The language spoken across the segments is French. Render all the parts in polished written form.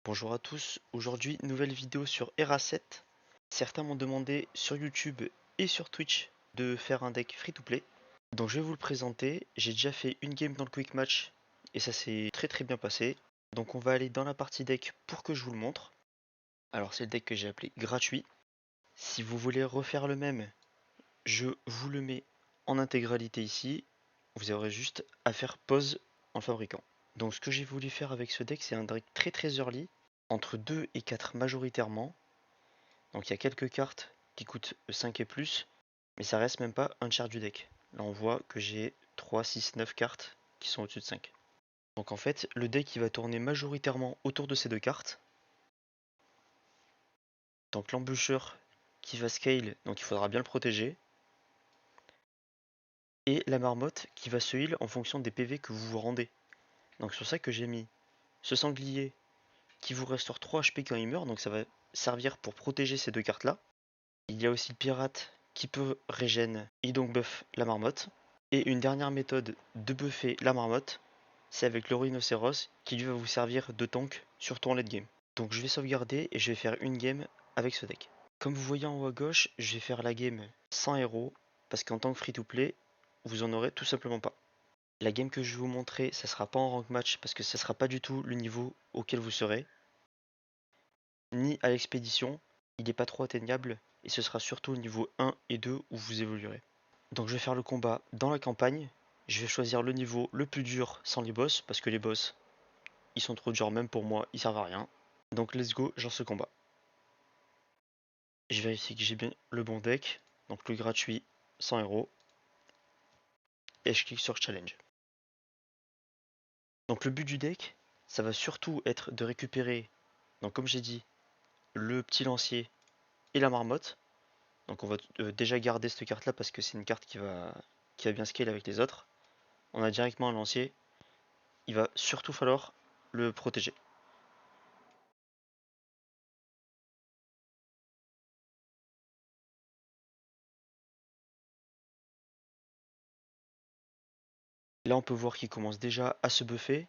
Bonjour à tous, aujourd'hui nouvelle vidéo sur ERA7. Certains m'ont demandé sur YouTube et sur Twitch de faire un deck free-to-play. Donc je vais vous le présenter, j'ai déjà fait une game dans le quick match et ça s'est très bien passé. Donc on va aller dans la partie deck pour que je vous le montre. Alors c'est le deck que j'ai appelé gratuit. Si vous voulez refaire le même, je vous le mets en intégralité ici. Vous aurez juste à faire pause en le fabriquant. Donc ce que j'ai voulu faire avec ce deck, c'est un deck très early, entre 2 et 4 majoritairement. Donc il y a quelques cartes qui coûtent 5 et plus, mais ça reste même pas un tiers du deck. Là on voit que j'ai 3, 6, 9 cartes qui sont au-dessus de 5. Donc en fait, le deck il va tourner majoritairement autour de ces deux cartes. Donc l'embûcheur qui va scale, donc il faudra bien le protéger. Et la marmotte qui va se heal en fonction des PV que vous vous rendez. Donc c'est pour ça que j'ai mis ce sanglier qui vous restaure 3 HP quand il meurt, donc ça va servir pour protéger ces deux cartes là. Il y a aussi le pirate qui peut régène et donc buff la marmotte. Et une dernière méthode de buffer la marmotte, c'est avec le rhinocéros qui lui va vous servir de tank, surtout en late game. Donc je vais sauvegarder et je vais faire une game avec ce deck. Comme vous voyez en haut à gauche, je vais faire la game sans héros, parce qu'en tant que free to play, vous en aurez tout simplement pas. La game que je vais vous montrer, ça sera pas en rank match, parce que ça sera pas du tout le niveau auquel vous serez, ni à l'expédition, il n'est pas trop atteignable, et ce sera surtout au niveau 1 et 2 où vous évoluerez. Donc je vais faire le combat dans la campagne, je vais choisir le niveau le plus dur sans les boss, parce que les boss, ils sont trop durs même pour moi, ils servent à rien. Donc let's go, j'en ce combat. Je vérifie que j'ai bien le bon deck, donc le gratuit sans héros, et je clique sur challenge. Donc le but du deck, ça va surtout être de récupérer, donc comme j'ai dit, le petit lancier et la marmotte. Donc on va déjà garder cette carte là parce que c'est une carte qui va bien scale avec les autres. On a directement un lancier, il va surtout falloir le protéger. Là on peut voir qu'il commence déjà à se buffer.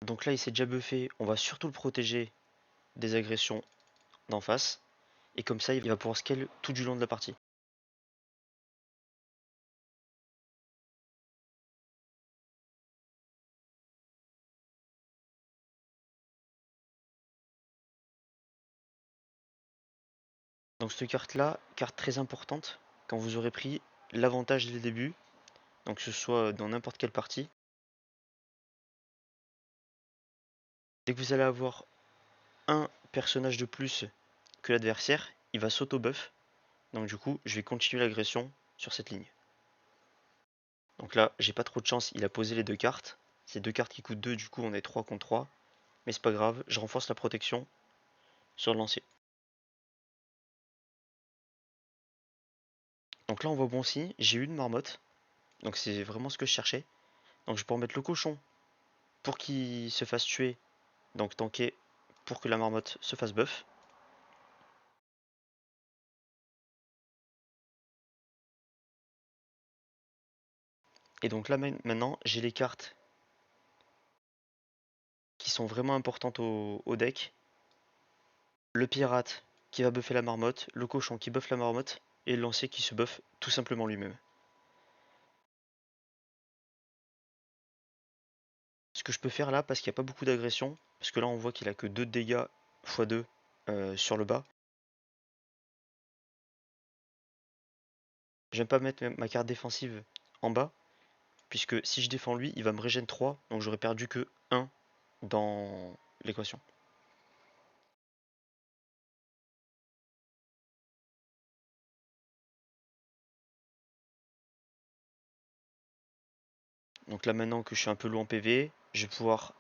Donc là il s'est déjà buffé, on va surtout le protéger des agressions d'en face. Et comme ça il va pouvoir scale tout du long de la partie. Donc cette carte là, carte très importante, quand vous aurez pris l'avantage dès le début, donc que ce soit dans n'importe quelle partie. Dès que vous allez avoir un personnage de plus que l'adversaire, il va s'auto-buff. Donc du coup, je vais continuer l'agression sur cette ligne. Donc là, j'ai pas trop de chance, il a posé les deux cartes. Ces deux cartes qui coûtent 2, du coup on est 3 contre 3. Mais c'est pas grave, je renforce la protection sur le lancier. Donc là on voit bon signe, j'ai eu une marmotte. Donc c'est vraiment ce que je cherchais. Donc je peux en mettre le cochon pour qu'il se fasse tuer. Donc tanker pour que la marmotte se fasse buff. Et donc là maintenant j'ai les cartes qui sont vraiment importantes au deck. Le pirate qui va buffer la marmotte, le cochon qui buffe la marmotte, et le lancier qui se buffe tout simplement lui-même. Ce que je peux faire là, parce qu'il n'y a pas beaucoup d'agression, parce que là on voit qu'il a que 2 dégâts x2 sur le bas. J'aime pas mettre ma carte défensive en bas, puisque si je défends lui, il va me régène 3, donc j'aurais perdu que 1 dans l'équation. Donc là maintenant que je suis un peu low en PV, je vais pouvoir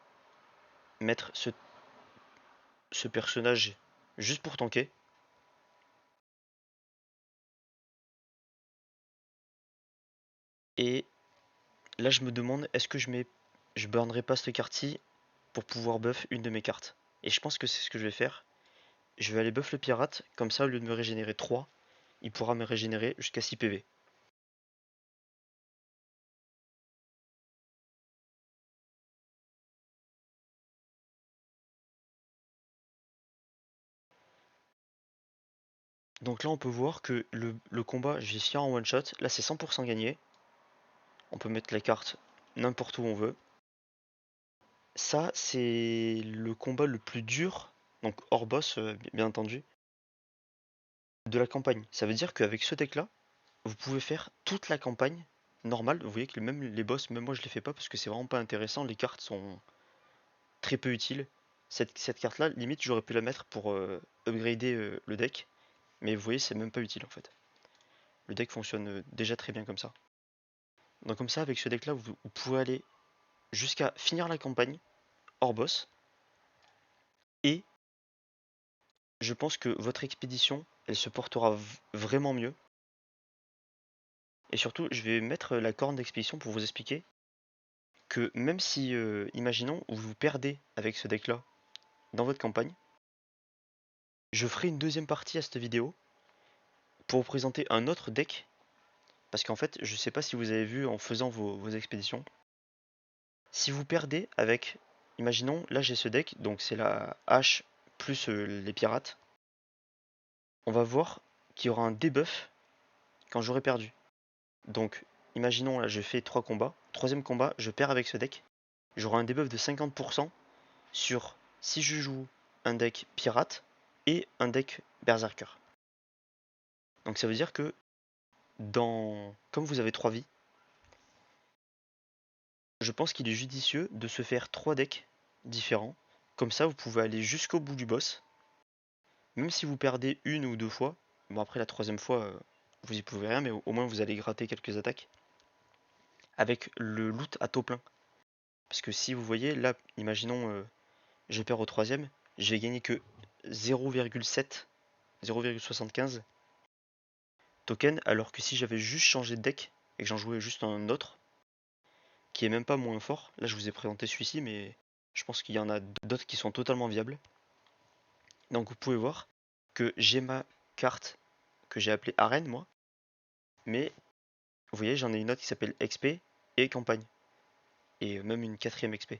mettre ce personnage juste pour tanker. Et là je me demande, est-ce que je burnerai pas cette carte-ci pour pouvoir buff une de mes cartes. Et je pense que c'est ce que je vais faire. Je vais aller buff le pirate, comme ça au lieu de me régénérer 3, il pourra me régénérer jusqu'à 6 PV. Donc là on peut voir que le combat, je vais finir en one shot. Là c'est 100% gagné. On peut mettre la carte n'importe où on veut. Ça c'est le combat le plus dur, donc hors boss bien entendu, de la campagne. Ça veut dire qu'avec ce deck là, vous pouvez faire toute la campagne normale. Vous voyez que même les boss, même moi je les fais pas parce que c'est vraiment pas intéressant. Les cartes sont très peu utiles. Cette carte là, limite j'aurais pu la mettre pour upgrader le deck. Mais vous voyez, c'est même pas utile en fait. Le deck fonctionne déjà très bien comme ça. Donc comme ça, avec ce deck là, vous pouvez aller jusqu'à finir la campagne hors boss. Et je pense que votre expédition, elle se portera vraiment mieux. Et surtout, je vais mettre la corne d'expédition pour vous expliquer que même si, imaginons, vous vous perdez avec ce deck là dans votre campagne, je ferai une deuxième partie à cette vidéo pour vous présenter un autre deck. Parce qu'en fait, je sais pas si vous avez vu en faisant vos expéditions, si vous perdez avec, imaginons, là j'ai ce deck, donc c'est la hache plus les pirates, on va voir qu'il y aura un debuff quand j'aurai perdu. Donc, imaginons, là je fais 3 combats, troisième combat, je perds avec ce deck, j'aurai un debuff de 50% sur si je joue un deck pirate et un deck berserker. Donc ça veut dire que comme vous avez 3 vies, je pense qu'il est judicieux de se faire 3 decks différents. Comme ça, vous pouvez aller jusqu'au bout du boss. Même si vous perdez une ou deux fois, bon après la troisième fois, vous y pouvez rien, mais au moins vous allez gratter quelques attaques. Avec le loot à taux plein. Parce que si vous voyez, là, imaginons, je perds au troisième, je vais gagner que 0,7, 0,75 tokens, alors que si j'avais juste changé de deck et que j'en jouais juste un autre, qui est même pas moins fort, là je vous ai présenté celui-ci, mais je pense qu'il y en a d'autres qui sont totalement viables. Donc vous pouvez voir que j'ai ma carte que j'ai appelée arène moi, mais vous voyez j'en ai une autre qui s'appelle XP et campagne, et même une quatrième XP.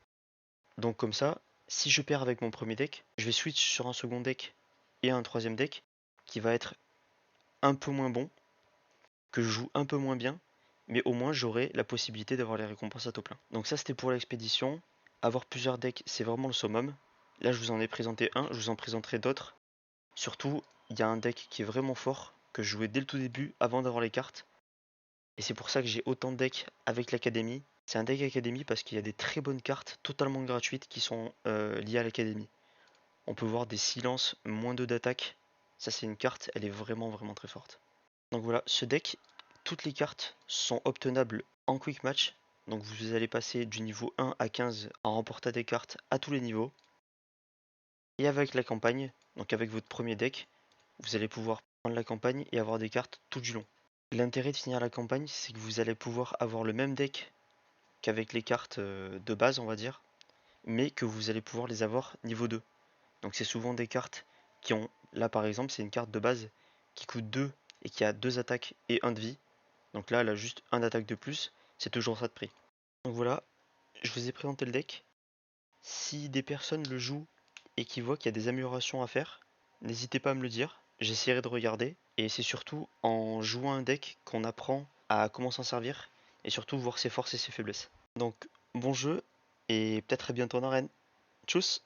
Donc comme ça, si je perds avec mon premier deck, je vais switch sur un second deck et un troisième deck qui va être un peu moins bon, que je joue un peu moins bien, mais au moins j'aurai la possibilité d'avoir les récompenses à taux plein. Donc ça c'était pour l'expédition. Avoir plusieurs decks c'est vraiment le summum. Là je vous en ai présenté un, je vous en présenterai d'autres. Surtout, il y a un deck qui est vraiment fort, que je jouais dès le tout début avant d'avoir les cartes. Et c'est pour ça que j'ai autant de decks avec l'académie. C'est un deck académie parce qu'il y a des très bonnes cartes totalement gratuites qui sont liées à l'académie. On peut voir des silences, moins 2 d'attaque. Ça c'est une carte, elle est vraiment très forte. Donc voilà, ce deck, toutes les cartes sont obtenables en quick match. Donc vous allez passer du niveau 1 à 15 en remportant des cartes à tous les niveaux. Et avec la campagne, donc avec votre premier deck, vous allez pouvoir prendre la campagne et avoir des cartes tout du long. L'intérêt de finir la campagne, c'est que vous allez pouvoir avoir le même deck qu'avec les cartes de base, on va dire, mais que vous allez pouvoir les avoir niveau 2. Donc c'est souvent des cartes qui ont, là par exemple, c'est une carte de base qui coûte 2 et qui a 2 attaques et 1 de vie. Donc là, elle a juste 1 d'attaque de plus, c'est toujours ça de prix. Donc voilà, je vous ai présenté le deck. Si des personnes le jouent et qui voient qu'il y a des améliorations à faire, n'hésitez pas à me le dire, j'essaierai de regarder. Et c'est surtout en jouant un deck qu'on apprend à comment s'en servir et surtout voir ses forces et ses faiblesses. Donc bon jeu et peut-être à bientôt en arène. Tchuss!